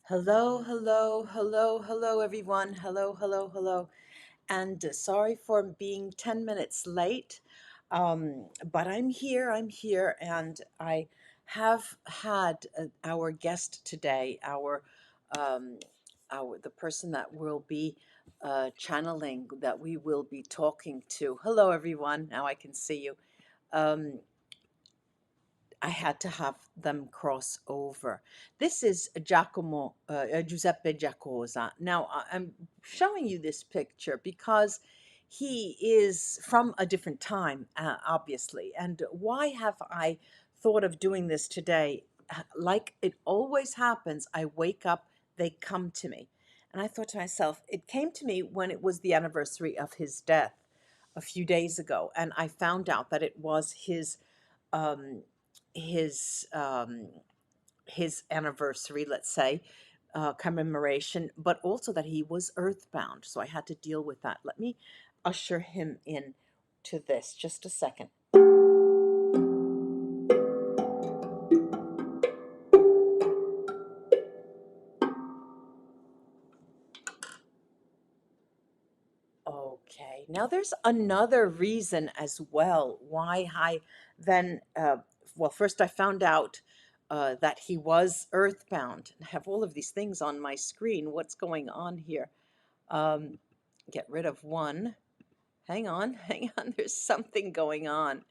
Hello, hello, hello, hello, everyone. Hello, hello, hello. And sorry for being 10 minutes late. But I'm here, and I have had our guest today, um, the person that will be channeling, that we will be talking to. Hello, everyone. Now I can see you. Um, I had to have them cross over. This is Giuseppe Giacosa. Now, I'm showing you this picture because he is from a different time, obviously. And why have I thought of doing this today? Like it always happens, I wake up, they come to me. And I thought to myself, it came to me when it was the anniversary of his death a few days ago. And I found out that it was um, his um, his anniversary, let's say, commemoration, but also that he was earthbound. So I had to deal with that. Let me usher him in to this. Just a second. Okay. Now there's another reason as well why I then, well, first I found out that he was earthbound. I have all of these things on my screen. What's going on here? Um, get rid of one. Hang on, hang on. There's something going on.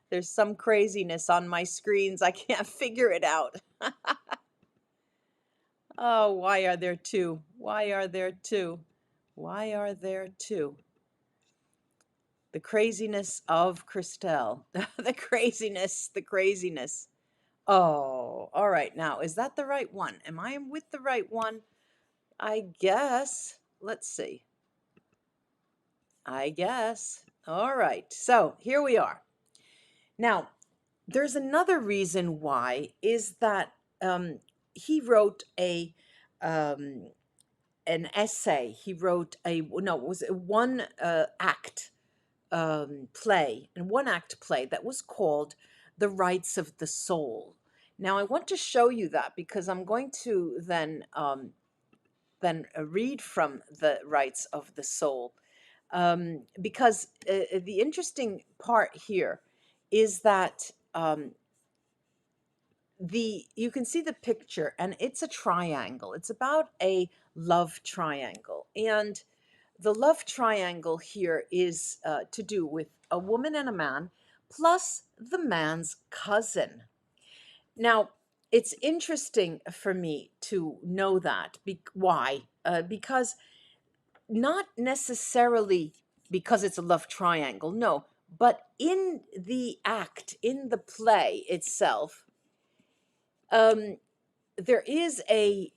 There's some craziness on my screens. I can't figure it out. Oh, why are there two? Why are there two? Why are there two? The craziness of Christelle. The craziness, the craziness. Oh, all right. Now, is that the right one? Am I with the right one? I guess. Let's see. I guess. All right. So here we are. Now, there's another reason why is that he wrote um, an essay. He wrote a no, it was a one act play, and one act play that was called "The Rights of the Soul." Now, I want to show you that because I'm going to then read from the Rights of the Soul, because the interesting part here is that you can see the picture, and it's a triangle. It's about a love triangle, and the love triangle here is to do with a woman and a man plus the man's cousin. Now, it's interesting for me to know that. Why? Because not necessarily because it's a love triangle, no, but in the act, in the play itself, um, there is a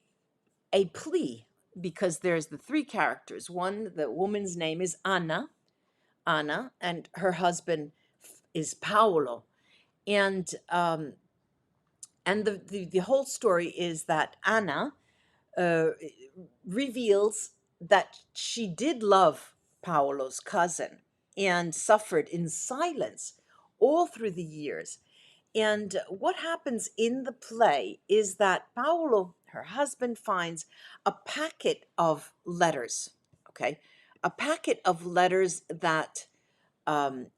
plea, because there's the three characters. One, the woman's name is Anna, and her husband is Paolo, and the whole story is that Anna uh, reveals that she did love Paolo's cousin and suffered in silence all through the years. And what happens in the play is that Paolo, her husband, finds a packet of letters, okay? A packet of letters that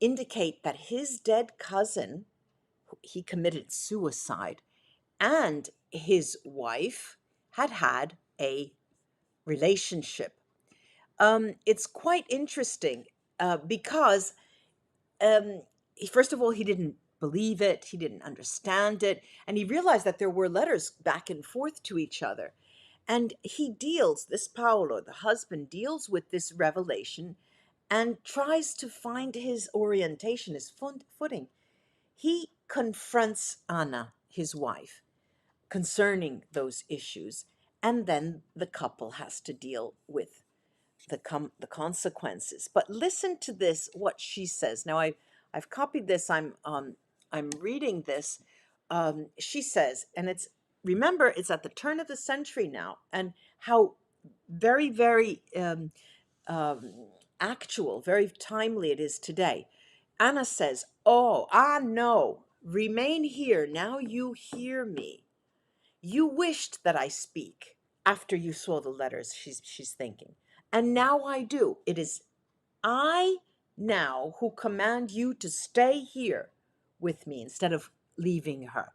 indicate that his dead cousin, he committed suicide, and his wife had a relationship. It's quite interesting because first of all, he didn't believe it, he didn't understand it, and he realized that there were letters back and forth to each other. And this Paolo, the husband, deals with this revelation and tries to find his orientation, his footing. He confronts Anna, his wife, concerning those issues, and then the couple has to deal with the consequences. But listen to this, what she says. Now I've copied this. I'm reading this. She says, and it's, remember, it's at the turn of the century now, and how very very um, actual, very timely it is today. Anna says, "Oh, ah, no, remain here. Now you hear me. You wished that I speak. after you saw the letters, she's thinking. And now I do. It is I now who command you to stay here with me instead of leaving her.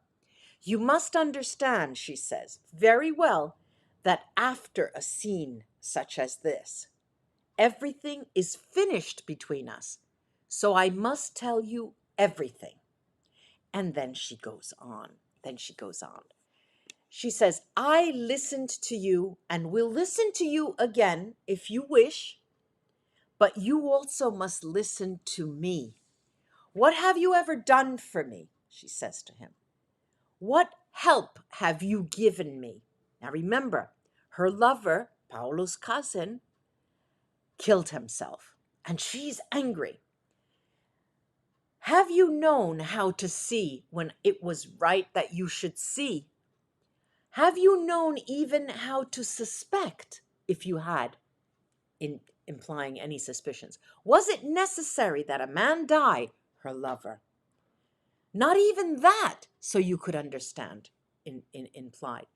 You must understand, she says, very well that after a scene such as this, everything is finished between us. So I must tell you everything. And then she goes on. Then she goes on. She says, I listened to you and will listen to you again if you wish, but you also must listen to me. What have you ever done for me? She says to him. What help have you given me? Now remember, her lover, Paolo's cousin, killed himself, and she's angry. Have you known how to see when it was right that you should see? Have you known even how to suspect if you had, in implying any suspicions? Was it necessary that a man die, her lover? Not even that, so you could understand, implied.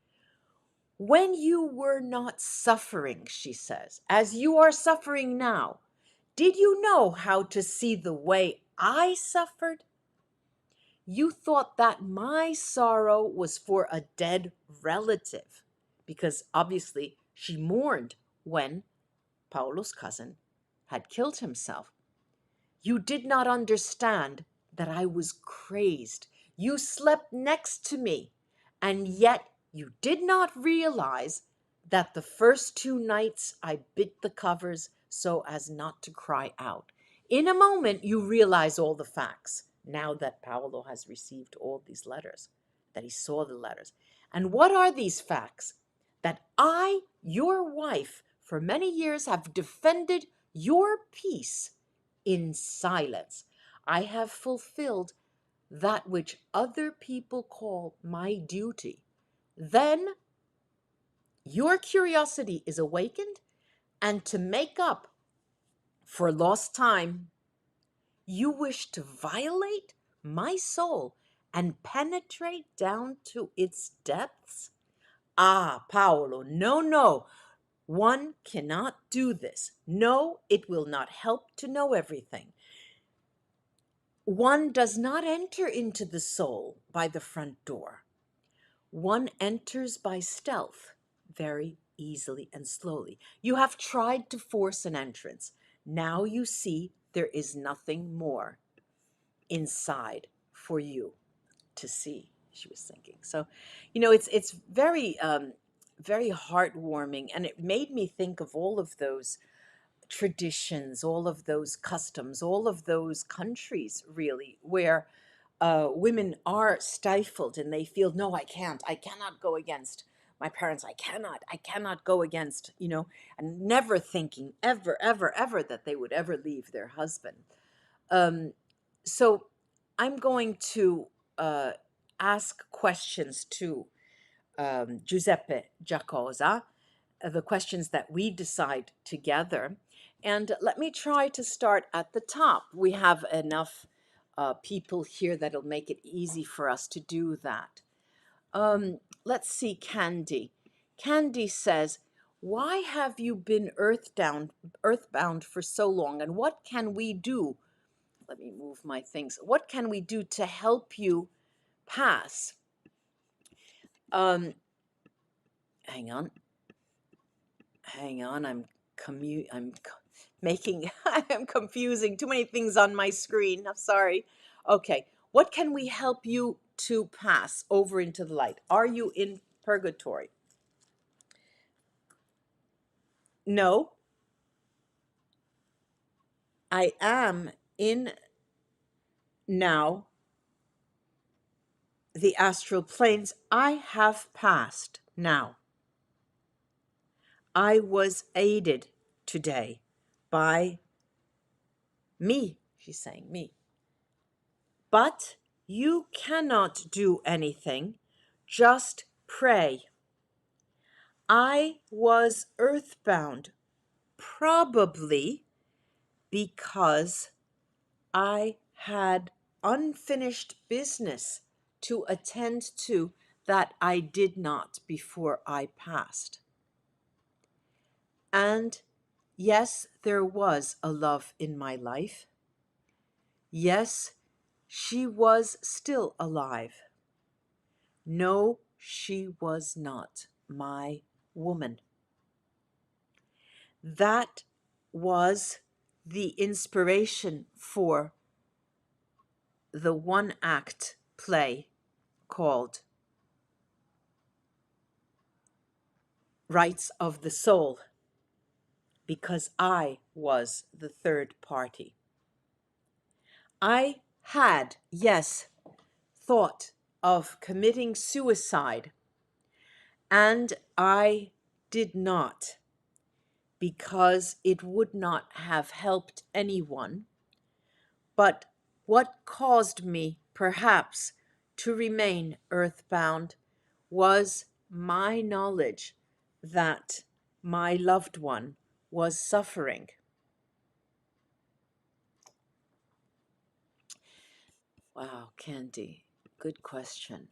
When you were not suffering, she says, as you are suffering now, did you know how to see the way I suffered? You thought that my sorrow was for a dead relative, because obviously she mourned when Paolo's cousin had killed himself. You did not understand that I was crazed. You slept next to me, and yet you did not realize that the first 2 nights I bit the covers so as not to cry out. In a moment, you realize all the facts, now that Paolo has received all these letters, that he saw the letters. And what are these facts? That I, your wife, for many years have defended your peace in silence. I have fulfilled that which other people call my duty. Then your curiosity is awakened, and to make up for lost time, you wish to violate my soul and penetrate down to its depths? Ah, Paolo, no, no. One cannot do this. No, it will not help to know everything. One does not enter into the soul by the front door. One enters by stealth, very easily and slowly. You have tried to force an entrance. Now you see there is nothing more inside for you to see, she was thinking. So, it's very heartwarming, and it made me think of all of those traditions, all of those customs, all of those countries, really, where women are stifled and they feel, no, I cannot go against my parents. I cannot go against, and never thinking ever, ever, ever that they would ever leave their husband. So I'm going to ask questions to Giuseppe Giacosa, the questions that we decide together. And let me try to start at the top. We have enough people here that'll make it easy for us to do that. Let's see, Candy. Candy says, why have you been earthbound for so long, and what can we do? Let me move my things. What can we do to help you pass? Hang on. I'm making I'm confusing too many things on my screen. I'm sorry. Okay. What can we help you to pass over into the light? Are you in purgatory? No. I am in now the astral planes. I have passed now. I was aided today by me, she's saying me. But you cannot do anything, just pray. I was earthbound, probably because I had unfinished business to attend to that I did not before I passed. And yes, there was a love in my life. Yes, she was still alive. No, she was not my woman. That was the inspiration for the one act play called Rights of the Soul, because I was the third party. I had, yes, thought of committing suicide, and I did not, because it would not have helped anyone. But what caused me, perhaps, to remain earthbound was my knowledge that my loved one was suffering. Wow, Candy, good question.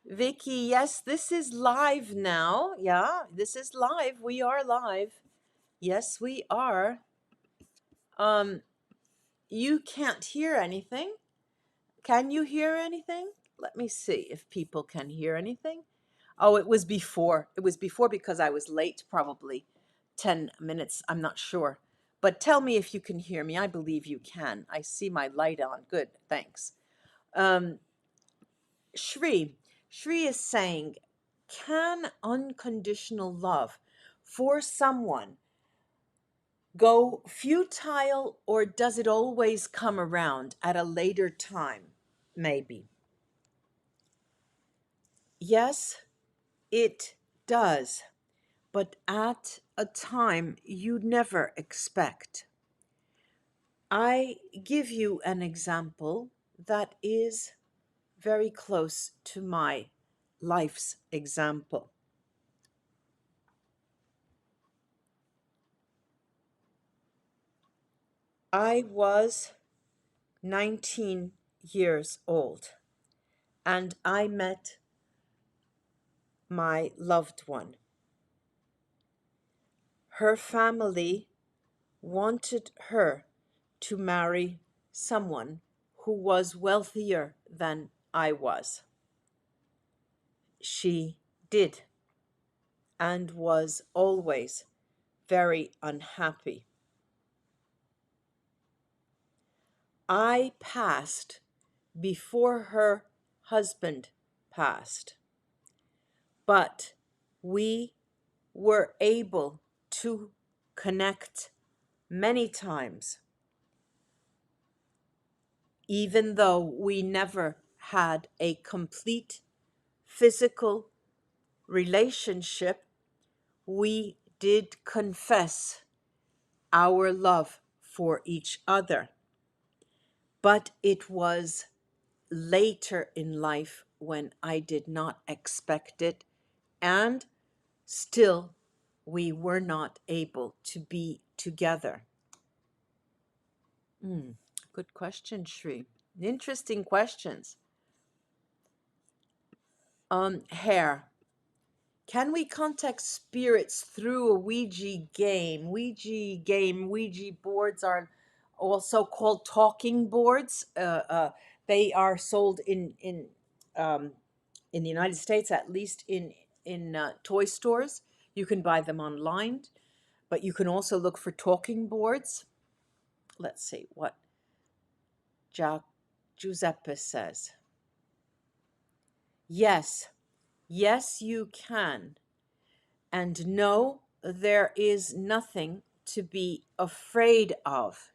Vicky, yes, this is live now. Yeah, this is live. We are live. Yes, we are. You can't hear anything. Can you hear anything? Let me see if people can hear anything. Oh, it was before. It was before because I was late, probably 10 minutes. I'm not sure. But tell me if you can hear me. I believe you can. I see my light on. Good, thanks. Shri. Shri is saying, can unconditional love for someone go futile, or does it always come around at a later time? Maybe. Yes, it does, but at a time you never expect. I give you an example that is very close to my life's example. I was 19 years old and I met my loved one. Her family wanted her to marry someone who was wealthier than I was. She did, and was always very unhappy. I passed before her husband passed, but we were able to connect many times, even though we never had a complete physical relationship. We did confess our love for each other, but it was later in life when I did not expect it, and still we were not able to be together. Good question, Shri. Interesting questions. Hair. Can we contact spirits through a Ouija game? Ouija boards are also called talking boards. They are sold in the United States, at least in toy stores. You can buy them online, but you can also look for talking boards. Let's see what Giuseppe says. Yes, yes, you can. And no, there is nothing to be afraid of.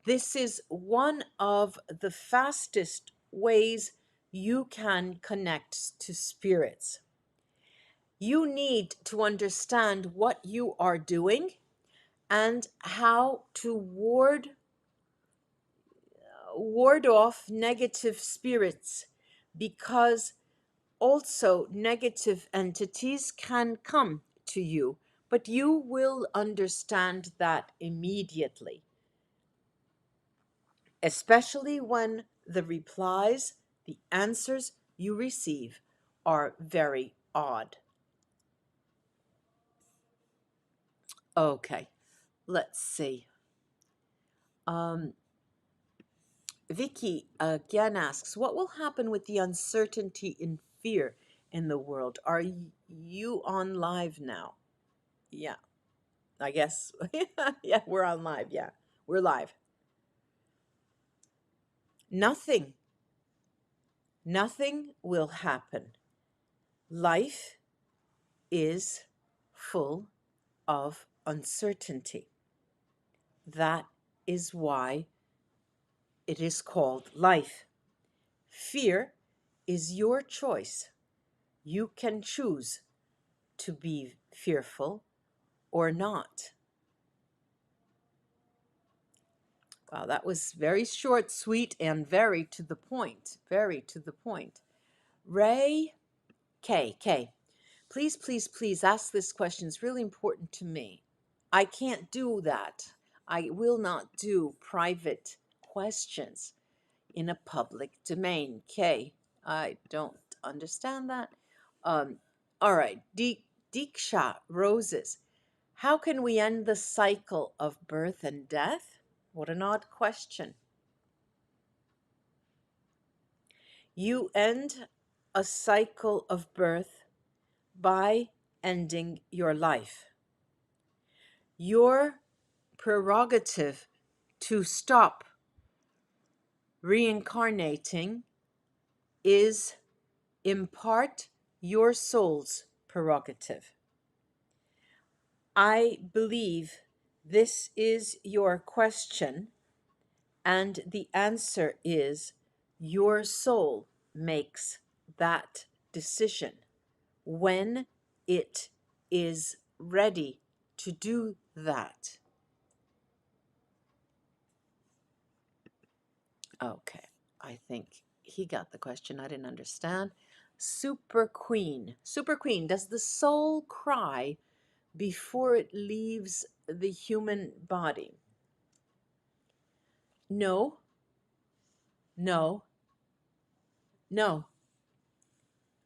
This is one of the fastest ways you can connect to spirits. You need to understand what you are doing and how to ward off negative spirits, because also negative entities can come to you, but you will understand that immediately, especially when the replies, the answers you receive are very odd. Okay, let's see. Vicky again asks, what will happen with the uncertainty and fear in the world? Are you on live now? Yeah, I guess. Yeah, we're on live. Yeah, we're live. Nothing will happen. Life is full of uncertainty. That is why it is called life. Fear is your choice. You can choose to be fearful or not. Wow, that was very short, sweet, and very to the point. Very to the point. Ray K. Please, please, please ask this question. It's really important to me. I can't do that. I will not do private questions in a public domain. K, I don't understand that. All right, Diksha Roses. How can we end the cycle of birth and death? What an odd question. You end a cycle of birth by ending your life. Your prerogative to stop reincarnating is in part your soul's prerogative. I believe this is your question, and the answer is your soul makes that decision when it is ready to do that. Okay, I think he got the question. I didn't understand. Super Queen. Super Queen, does the soul cry before it leaves the human body? No, no, no.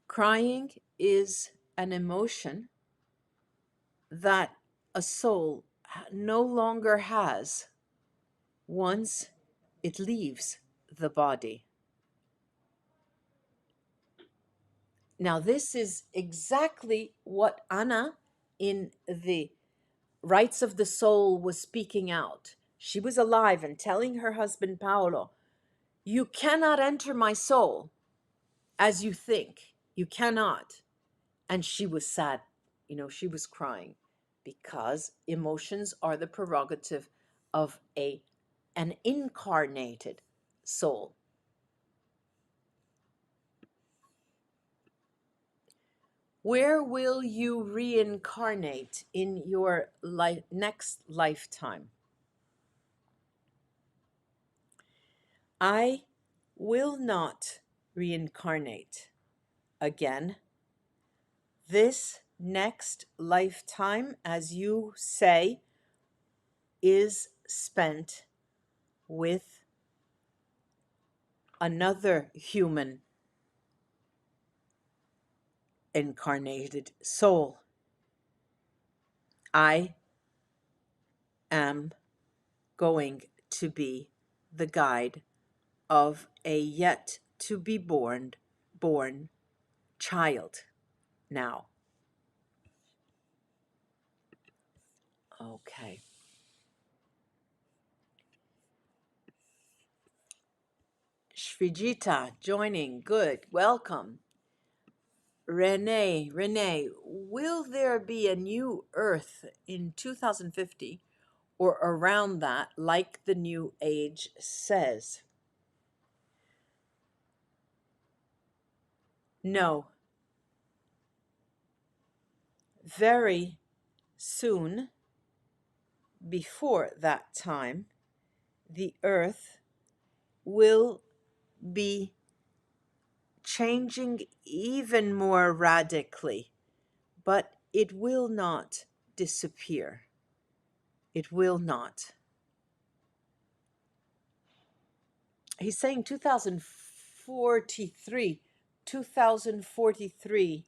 Crying is an emotion that a soul no longer has once it leaves the body. Now, this is exactly what Anna in the Rights of the Soul was speaking out. She was alive and telling her husband Paolo, you cannot enter my soul as you think. You cannot. And she was sad. She was crying because emotions are the prerogative of an incarnated soul. Where will you reincarnate in your next lifetime? I will not reincarnate again. This next lifetime, as you say, is spent with another human incarnated soul. I am going to be the guide of a yet to be born child now. Okay. Shvijita joining. Good. Welcome. Renee, will there be a new Earth in 2050 or around that, like the New Age says? No. Very soon, before that time, the Earth will be changing even more radically, but it will not disappear. It will not. He's saying 2043, 2043,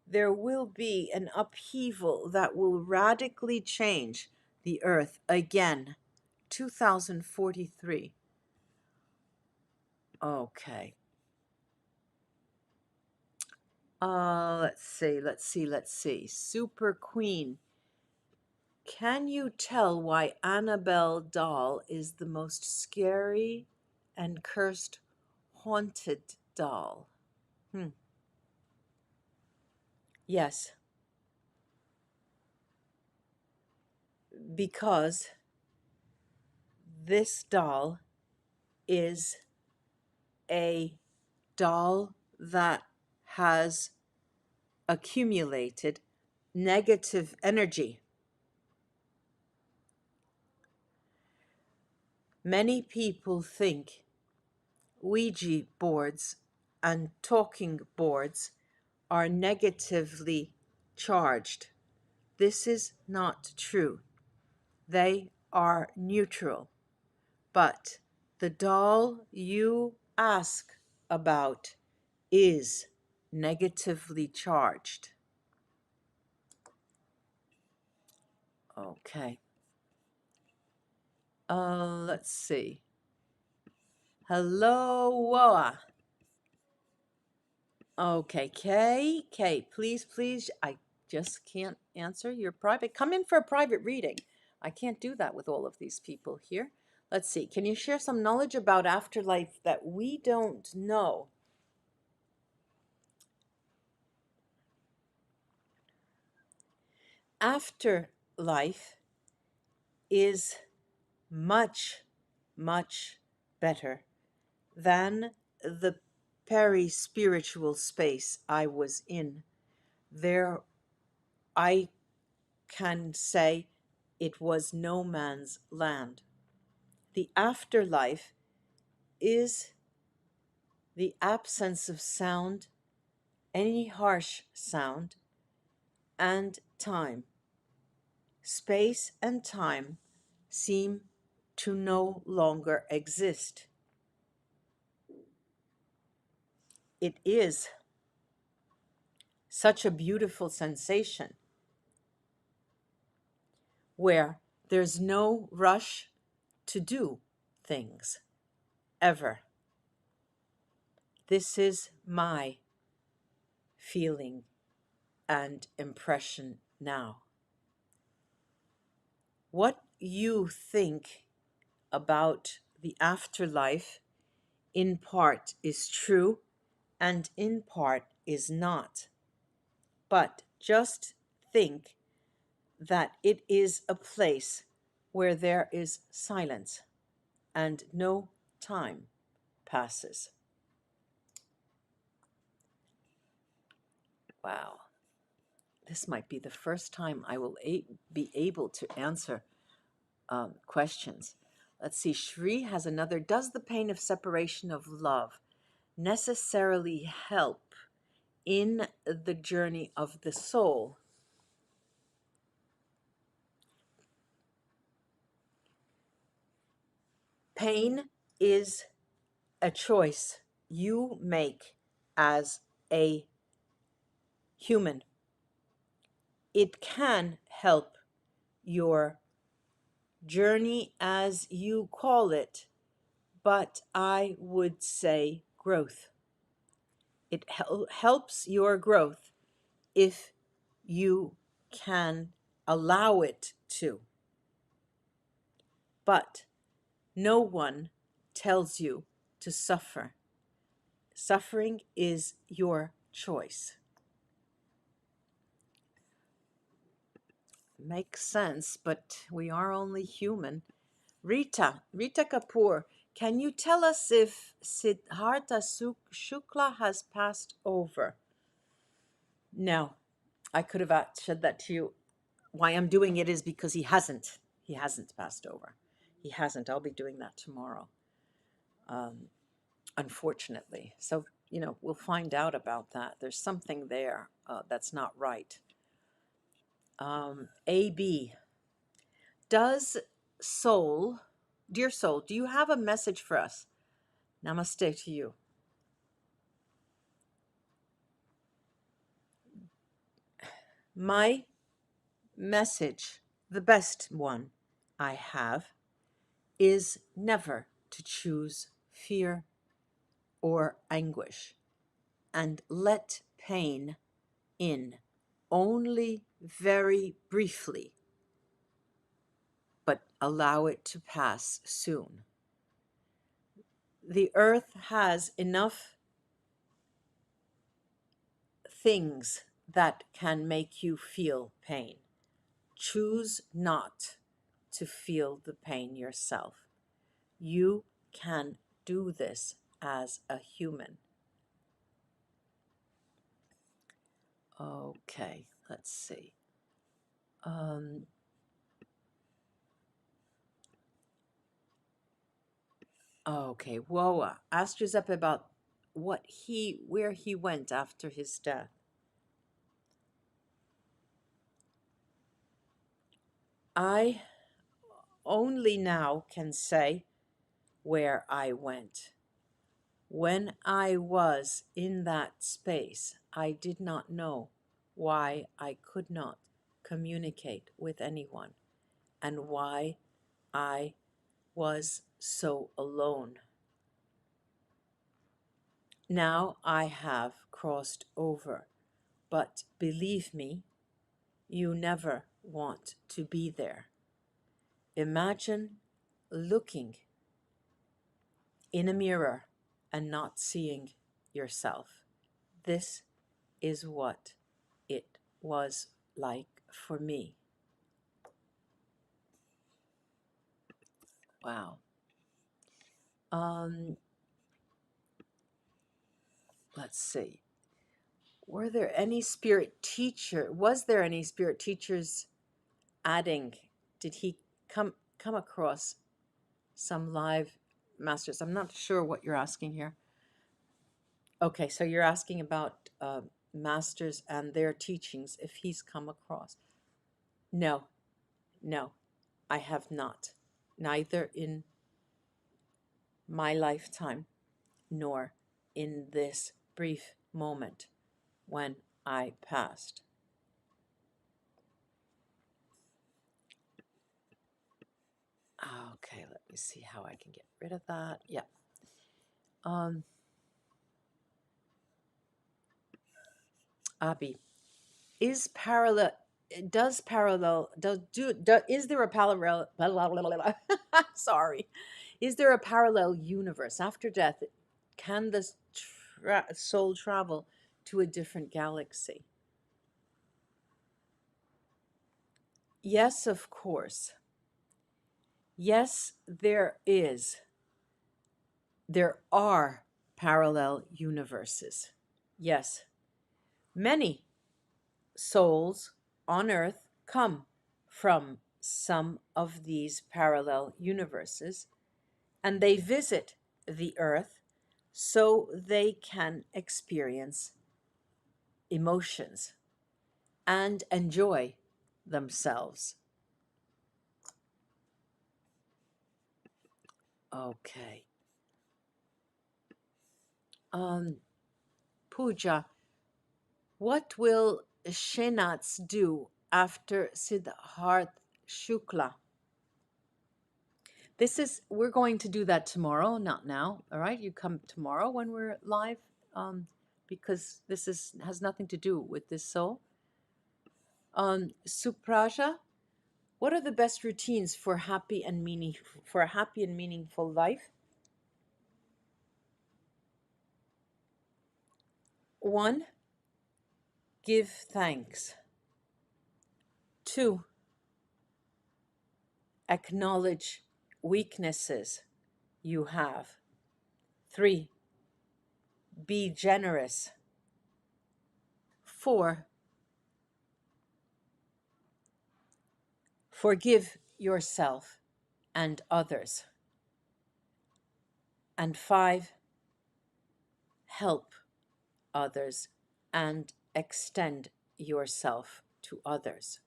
there will be an upheaval that will radically change the earth again. 2043. Okay. Let's see. Super Queen. Can you tell why Annabelle doll is the most scary and cursed haunted doll? Yes, because this doll is a doll that has accumulated negative energy. Many people think Ouija boards and talking boards are negatively charged. This is not true. They are neutral. But the doll you ask about is negatively charged. Okay. Let's see. Hello, Woa. Okay, Kay, please. I just can't answer your private. Come in for a private reading. I can't do that with all of these people here. Let's see. Can you share some knowledge about afterlife that we don't know? Afterlife is much, much better than the peri-spiritual space I was in. There, I can say it was no man's land. The afterlife is the absence of sound, any harsh sound, and time. Space and time seem to no longer exist. It is such a beautiful sensation where there's no rush to do things, ever. This is my feeling and impression now. What you think about the afterlife in part is true and in part is not. But just think that it is a place where there is silence and no time passes. Wow. This might be the first time I will be able to answer questions. Let's see. Shri has another. Does the pain of separation of love necessarily help in the journey of the soul? Pain is a choice you make as a human. It can help your journey, as you call it, but I would say growth. It helps your growth if you can allow it to. But no one tells you to suffer. Suffering is your choice. Makes sense, but we are only human. Rita Kapoor, can you tell us if Siddhartha Shukla has passed over? No, I could have said that to you. Why I'm doing it is because he hasn't. He hasn't passed over. He hasn't. I'll be doing that tomorrow, unfortunately. So, we'll find out about that. There's something there that's not right. AB, does soul, dear soul, do you have a message for us? Namaste to you. My message, the best one I have, is never to choose fear or anguish and let pain in only very briefly, but allow it to pass soon. The earth has enough things that can make you feel pain. Choose not to feel the pain yourself. You can do this as a human. Okay, let's see. Okay, Woa asked Giuseppe about where he went after his death. I only now can say where I went. When I was in that space, I did not know why I could not communicate with anyone and why I was so alone. Now I have crossed over, but believe me, you never want to be there. Imagine looking in a mirror and not seeing yourself. This is what it was like for me. Wow. Let's see. Was there any spirit teachers adding? Did he come across some live masters? I'm not sure what you're asking here. Okay, so you're asking about masters and their teachings, if he's come across. No, I have not. Neither in my lifetime nor in this brief moment when I passed. Okay, let me see how I can get rid of that. Yeah. Abi, is parallel does parallel is there a parallel sorry, is there a parallel universe after death? Can the soul travel to a different galaxy? Yes, of course. Yes, there are parallel universes. Yes, many souls on Earth come from some of these parallel universes, and they visit the Earth so they can experience emotions and enjoy themselves. Okay. Pooja, what will Shenats do after Siddharth Shukla? We're going to do that tomorrow, not now. All right, you come tomorrow when we're live, because has nothing to do with this soul. Supraja, what are the best routines for a happy and meaningful life? 1, give thanks. 2, acknowledge weaknesses you have. 3, be generous. 4, forgive yourself and others. And 5, help others and extend yourself to others.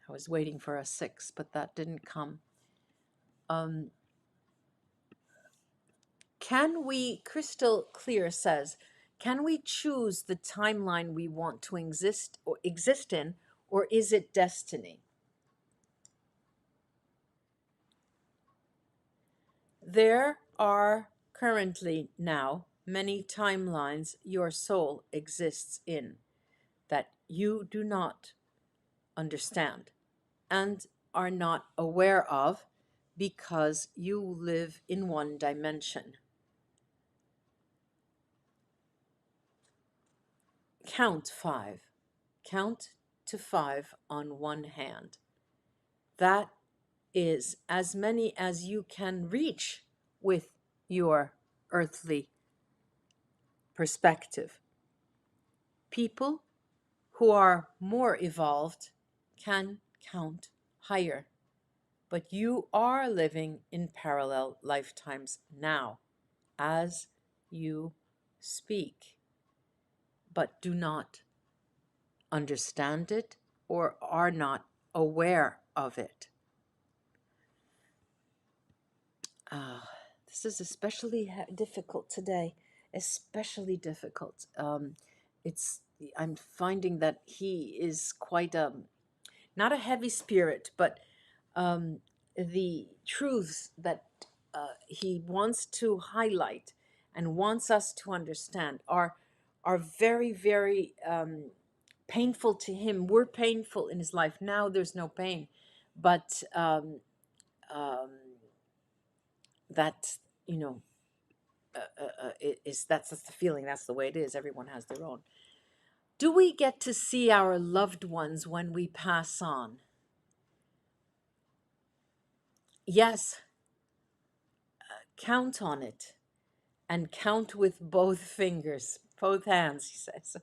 I was waiting for a 6, but that didn't come. Crystal Clear says, Can we choose the timeline we want to exist in, or is it destiny? There are currently now many timelines your soul exists in that you do not understand and are not aware of because you live in one dimension. Count 5. Count to 5 on one hand. That is as many as you can reach with your earthly perspective. People who are more evolved can count higher, but you are living in parallel lifetimes now as you speak, but do not understand it or are not aware of it. This is especially difficult today, especially difficult. I'm finding that he is quite not a heavy spirit, but the truths that he wants to highlight and wants us to understand are very, very painful to him. We're painful in his life now. There's no pain, but that that's the feeling. That's the way it is. Everyone has their own. Do we get to see our loved ones when we pass on? Yes. Count on it, and count with both fingers, both hands, he says,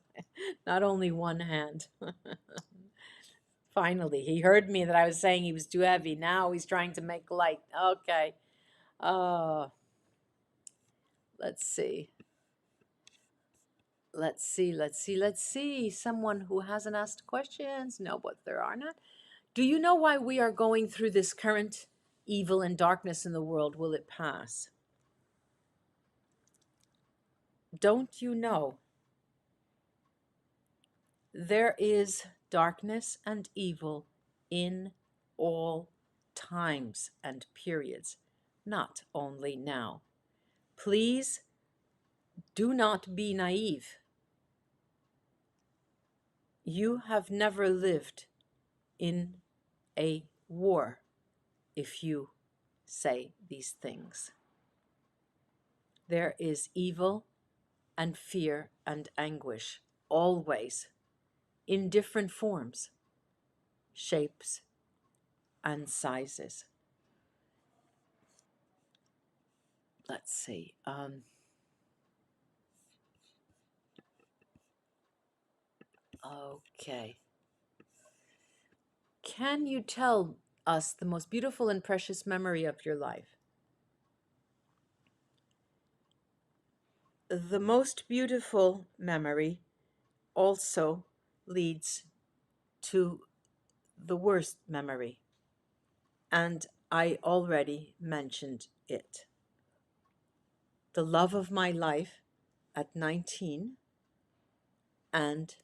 not only one hand. Finally, he heard me that I was saying he was too heavy. Now he's trying to make light. Okay. Let's see. Let's see. Someone who hasn't asked questions. No, but there are not. Do you know why we are going through this current evil and darkness in the world? Will it pass? Don't you know? There is darkness and evil in all times and periods, not only now. Please do not be naive. You have never lived in a war if you say these things. There is evil and fear and anguish always in different forms, shapes, and sizes. Let's see. Okay. Can you tell us the most beautiful and precious memory of your life? The most beautiful memory also leads to the worst memory, and I already mentioned it. The love of my life at 19 and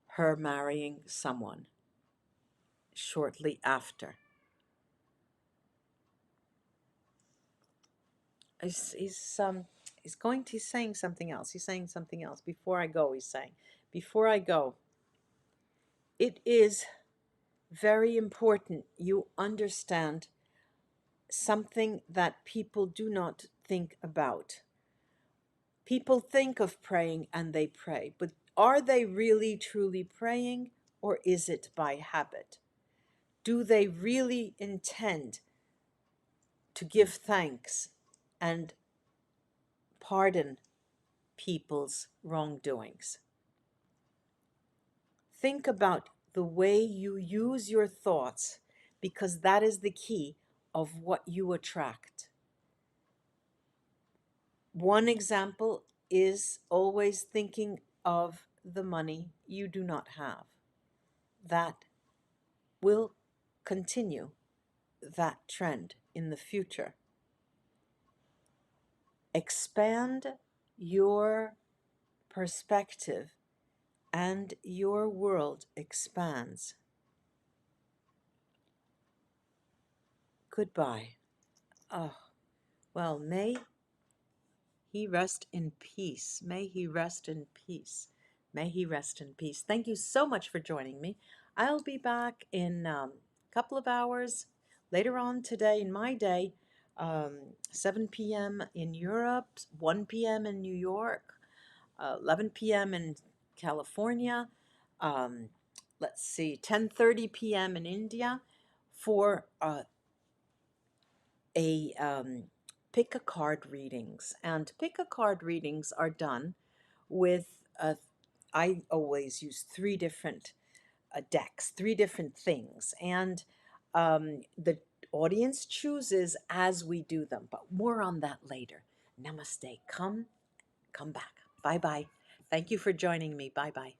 her marrying someone shortly after. He's saying something else. He's saying something else. Before I go, before I go, it is very important you understand something that people do not think about. People think of praying and they pray, but are they really truly praying, or is it by habit? Do they really intend to give thanks and pardon people's wrongdoings? Think about the way you use your thoughts, because that is the key of what you attract. One example is always thinking of the money you do not have. That will continue that trend in the future. Expand your perspective and your world expands. Goodbye. Oh, well, may he rest in peace. May he rest in peace. May he rest in peace. Thank you so much for joining me. I'll be back in a couple of hours later on today in my day, 7 p.m. in Europe, 1 p.m. in New York, 11 p.m. in California, um, let's see, 10:30 p.m. in India for a pick a card readings. And pick a card readings are done with I always use three different decks, three different things, and the audience chooses as we do them. But more on that later. Namaste. Come back. Bye bye. Thank you for joining me. Bye bye.